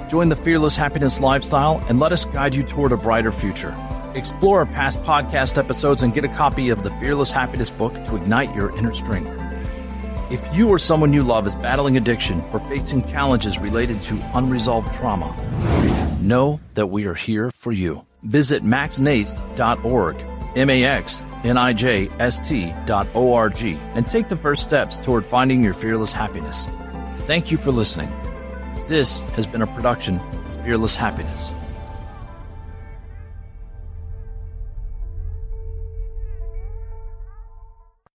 Join the Fearless Happiness lifestyle and let us guide you toward a brighter future. Explore our past podcast episodes and get a copy of the Fearless Happiness book to ignite your inner strength. If you or someone you love is battling addiction or facing challenges related to unresolved trauma, know that we are here for you. Visit maxnajst.org, maxnijst.org, and take the first steps toward finding your fearless happiness. Thank you for listening. This has been a production of Fearless Happiness.